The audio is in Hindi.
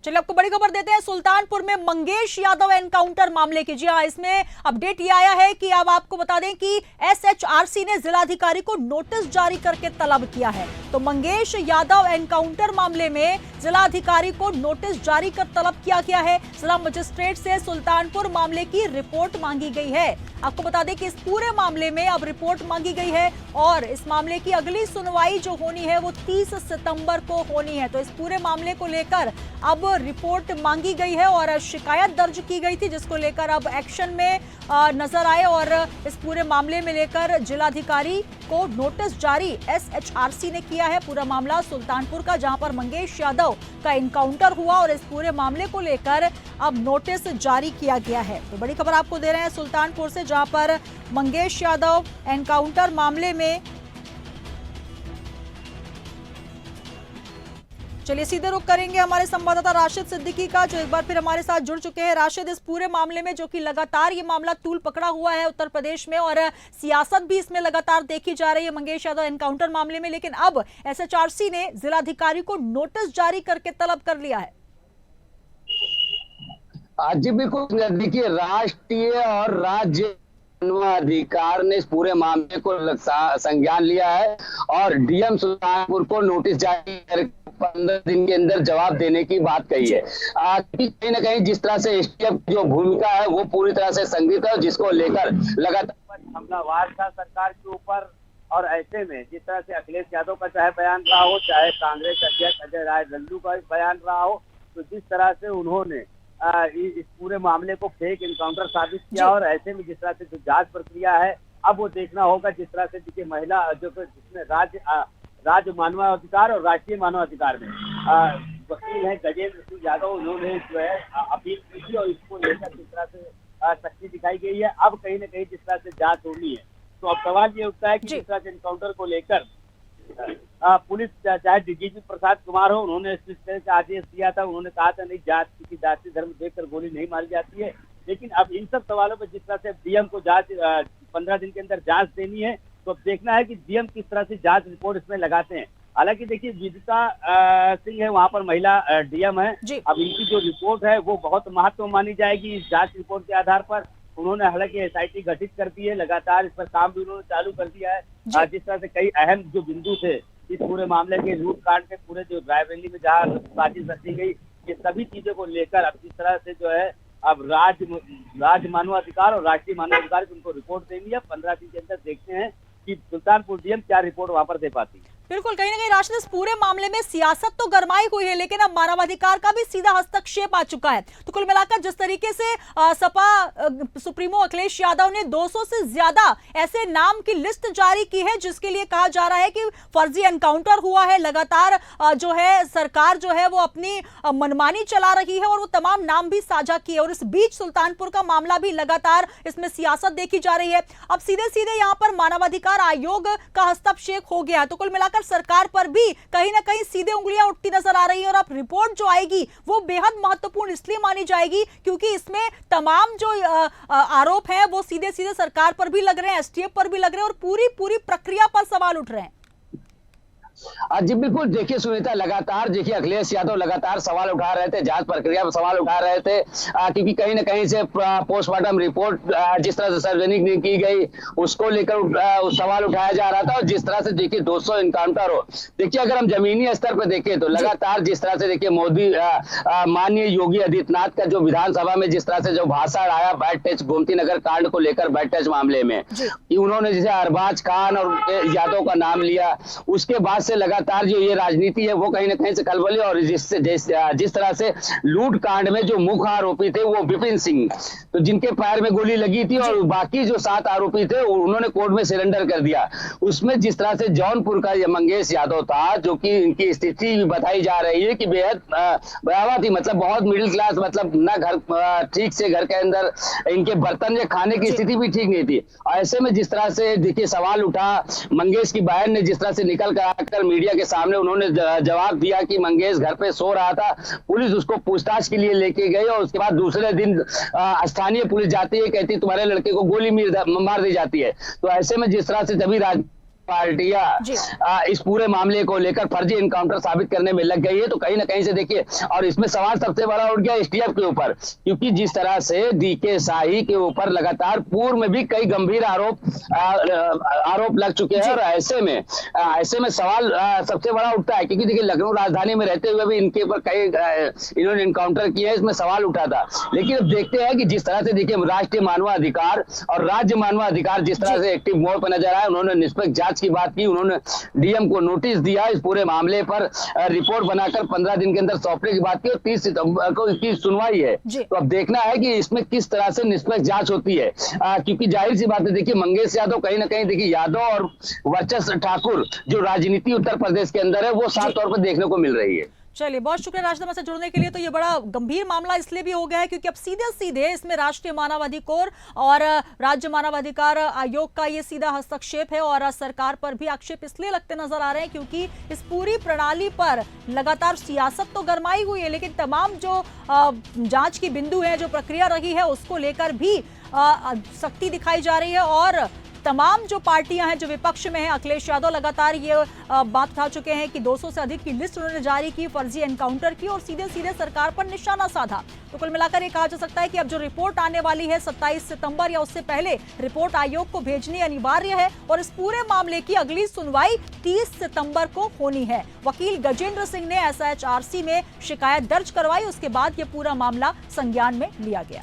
चलिए आपको बड़ी खबर देते हैं सुल्तानपुर में मंगेश यादव एनकाउंटर मामले की। जी हां, इसमें अपडेट ये आया है कि अब आपको बता दें कि एसएचआरसी ने जिलाधिकारी को नोटिस जारी करके तलब किया है। तो मंगेश यादव एनकाउंटर मामले में जिलाधिकारी को नोटिस जारी कर तलब किया गया है। जिला मजिस्ट्रेट से सुल्तानपुर मामले की रिपोर्ट मांगी गई है। आपको बता दें कि इस पूरे मामले में अब रिपोर्ट मांगी गई है और इस मामले की अगली सुनवाई जो होनी है वो 30 सितंबर को होनी है। तो इस पूरे मामले को लेकर अब रिपोर्ट मांगी गई है और शिकायत दर्ज की गई थी, जिसको लेकर अब एक्शन में नजर आए और इस पूरे मामले में लेकर जिलाधिकारी को नोटिस जारी एसएचआरसी ने किया है। पूरा मामला सुल्तानपुर का, जहां पर मंगेश यादव का एनकाउंटर हुआ और इस पूरे मामले को लेकर अब नोटिस जारी किया गया है। तो बड़ी खबर आपको दे रहे हैं सुल्तानपुर से, जहां पर मंगेश यादव एनकाउंटर मामले में। चलिए सीधे रुख करेंगे हमारे संवाददाता राशिद सिद्दीकी का, जो एक बार फिर हमारे साथ जुड़ चुके हैं। राशिद, इस पूरे मामले में जो कि लगातार ये मामला तूल पकड़ा हुआ है उत्तर प्रदेश में और सियासत भी इसमें लगातार देखी जा रही है मंगेश यादव एनकाउंटर मामले में, लेकिन अब एसएचआरसी ने जिलाधिकारी को नोटिस जारी करके तलब कर लिया है। जी बिल्कुल, देखिए राष्ट्रीय और राज्य अधिकार ने इस पूरे मामले को संज्ञान लिया है और डीएम सुल्तानपुर को नोटिस जारी कर 15 दिन के अंदर जवाब देने की बात कही है। कहीं ना कहीं जिस तरह से एसटीएफ की जो भूमिका है वो पूरी तरह से संदिग्ध है, जिसको लेकर लगातार हमलावार था सरकार के ऊपर। और ऐसे में जिस तरह से अखिलेश यादव का चाहे बयान रहा हो, चाहे कांग्रेस अध्यक्ष अजय राय लल्लू का बयान रहा हो, तो जिस तरह से उन्होंने इस पूरे मामले को फेक एनकाउंटर साबित किया और ऐसे में जिस तरह से जो जांच प्रक्रिया है अब वो देखना होगा। जिस तरह से देखिए महिला जो जिसमें राज्य मानवाधिकार और राष्ट्रीय मानवाधिकार में वकील है गजेंद्र सिंह यादव, उन्होंने जो है अपील की थी और इसको लेकर जिस तरह से सख्ती दिखाई गई है। अब कहीं ना कहीं जिस तरह से जांच होनी है, तो अब सवाल ये उठता है कि जिस तरह से एनकाउंटर को लेकर पुलिस चाहे डीजीपी प्रसाद कुमार हो, उन्होंने इस तरह का आदेश दिया था। उन्होंने कहा था नहीं, जांच किसी जाति धर्म देखकर गोली नहीं मारी जाती है। लेकिन अब इन सब सवालों पर जिस तरह से डीएम को जांच 15 दिन के अंदर जांच देनी है, तो अब देखना है कि डीएम किस तरह से जांच रिपोर्ट इसमें लगाते हैं। हालांकि देखिए विदिता सिंह है वहां पर महिला डीएम है, अब इनकी जो रिपोर्ट है वो बहुत महत्व मानी जाएगी इस जांच रिपोर्ट के आधार पर। उन्होंने हालांकि एसआईटी गठित कर दी है, लगातार इस पर काम भी उन्होंने चालू कर दिया है। जिस तरह से कई अहम जो बिंदु थे इस पूरे मामले के लूट कांड के पूरे जो रायबरेली में जहाँ साजिश रची गई, ये सभी चीजों को लेकर अब जिस तरह से जो है अब राज्य मानवाधिकार और राष्ट्रीय मानवाधिकार की उनको रिपोर्ट देनी है। 15 दिन के अंदर देखते हैं कि सुल्तानपुर डीएम क्या रिपोर्ट वहां पर दे पाती है। बिल्कुल, कहीं ना कहीं राशिद इस पूरे मामले में सियासत तो गरमाई हुई है, लेकिन अब मानवाधिकार का भी सीधा हस्तक्षेप आ चुका है। तो कुल मिलाकर जिस तरीके से सपा सुप्रीमो अखिलेश यादव ने 200 से ज्यादा ऐसे नाम की लिस्ट जारी की है, जिसके लिए कहा जा रहा है कि फर्जी एनकाउंटर हुआ है, लगातार जो है सरकार जो है वो अपनी मनमानी चला रही है और वो तमाम नाम भी साझा किए। और इस बीच सुल्तानपुर का मामला भी लगातार इसमें सियासत देखी जा रही है। अब सीधे सीधे यहाँ पर मानवाधिकार आयोग का हस्तक्षेप हो गया, तो कुल मिलाकर सरकार पर भी कहीं ना कहीं सीधे उंगलियां उठती नजर आ रही है। और अब रिपोर्ट जो आएगी वो बेहद महत्वपूर्ण इसलिए मानी जाएगी क्योंकि इसमें तमाम जो आरोप हैं वो सीधे सीधे सरकार पर भी लग रहे हैं, एसटीएफ पर भी लग रहे हैं और पूरी प्रक्रिया पर सवाल उठ रहे हैं। जी बिल्कुल, देखिए सुनीता, लगातार देखिए अखिलेश यादव लगातार सवाल उठा रहे थे, जांच प्रक्रिया पर सवाल उठा रहे थे, क्योंकि कहीं ना कहीं से पोस्टमार्टम रिपोर्ट जिस तरह से सार्वजनिक नहीं की गई उसको लेकर सवाल उठाया जा रहा था। और जिस तरह से देखिए 200 एनकाउंटर हो, देखिए अगर हम जमीनी स्तर पर देखें तो लगातार जिस तरह से देखिए मोदी माननीय योगी आदित्यनाथ का जो विधानसभा में जिस तरह से जो भाषण आया बैड टच गोमती नगर कांड को लेकर, बैड टच मामले में उन्होंने जैसे अरबाज खान और यादव का नाम लिया, उसके बाद से लगातार जो ये राजनीति है वो कहीं ना कहीं से खलबली। और जिस तरह से लूट कांड में जो मुख्य आरोपी थे वो विपिन सिंह, तो जिनके पैर में गोली लगी थी और बाकी जो 7 आरोपी थे उन्होंने कोर्ट में सरेंडर कर दिया। उसमें जिस तरह से जौनपुर का ये मंगेश यादव था, जो कि इनकी स्थिति बताई जा रही है कि बेहद भयावह थी, मतलब बहुत मिडिल क्लास, मतलब ना घर ठीक से घर के अंदर इनके बर्तन या खाने की स्थिति भी ठीक नहीं थी। ऐसे में जिस तरह से देखिए सवाल उठा, मंगेश की बहन ने जिस तरह से निकल कर आकर मीडिया के सामने उन्होंने जवाब दिया कि मंगेश घर पे सो रहा था, पुलिस उसको पूछताछ के लिए लेके गई और उसके बाद दूसरे दिन स्थानीय पुलिस जाती है, कहती तुम्हारे लड़के को गोली मार दी जाती है। तो ऐसे में जिस तरह से सभी पार्टियां इस पूरे मामले को लेकर फर्जी एनकाउंटर साबित करने में लग गई है। तो कहीं ना कहीं से देखिए, और इसमें सवाल सबसे बड़ा उठ गया एसटीएफ के ऊपर, क्योंकि जिस तरह से डीके शाही के ऊपर लगातार पूर्व में भी कई गंभीर आरोप लग चुके हैं, और ऐसे में सवाल सबसे बड़ा उठता है, क्योंकि देखिए लखनऊ राजधानी में रहते हुए भी इनके ऊपर कई इन्होंने एनकाउंटर किए हैं, इसमें सवाल उठा था। लेकिन अब देखते हैं कि जिस तरह से देखिए राष्ट्रीय मानवाधिकार और राज्य मानवाधिकार जिस तरह से एक्टिव मोड पर नजर आए, उन्होंने निष्पक्ष जांच की बात की, उन्होंने डीएम को नोटिस दिया, इस पूरे मामले पर रिपोर्ट बनाकर 15 दिन के अंदर सौंपने की बात की, और 30 सितंबर को इसकी सुनवाई है। तो अब देखना है कि इसमें किस तरह से निष्पक्ष जांच होती है, क्योंकि जाहिर सी बात है देखिए मंगेश यादव कहीं ना कहीं देखिए यादव और वर्चस्व ठाकुर जो राजनीति उत्तर प्रदेश के अंदर है वो साफ तौर पर देखने को मिल रही है। चलिए, बहुत शुक्रिया राजनामा से जुड़ने के लिए। तो ये बड़ा गंभीर मामला इसलिए भी हो गया है क्योंकि अब सीधे सीधे इसमें राष्ट्रीय मानवाधिकार और राज्य मानवाधिकार आयोग का ये सीधा हस्तक्षेप है, और सरकार पर भी आक्षेप इसलिए लगते नजर आ रहे हैं क्योंकि इस पूरी प्रणाली पर लगातार सियासत तो गरमाई हुई है, लेकिन तमाम जो जांच की बिंदु है, जो प्रक्रिया रही है, उसको लेकर भी सख्ती दिखाई जा रही है। और तमाम जो पार्टियां हैं जो विपक्ष में हैं, अखिलेश यादव लगातार ये बात उठा चुके हैं कि 200 से अधिक की लिस्ट उन्होंने जारी की, फर्जी एनकाउंटर की और सीधे सीधे सरकार पर निशाना साधा। तो कुल मिलाकर ये कहा जा सकता है कि अब जो रिपोर्ट आने वाली है 27 सितंबर या उससे पहले रिपोर्ट आयोग को भेजनी अनिवार्य है, और इस पूरे मामले की अगली सुनवाई 30 सितंबर को होनी है। वकील गजेंद्र सिंह ने एसएचआरसी में शिकायत दर्ज करवाई, उसके बाद ये पूरा मामला संज्ञान में लिया गया।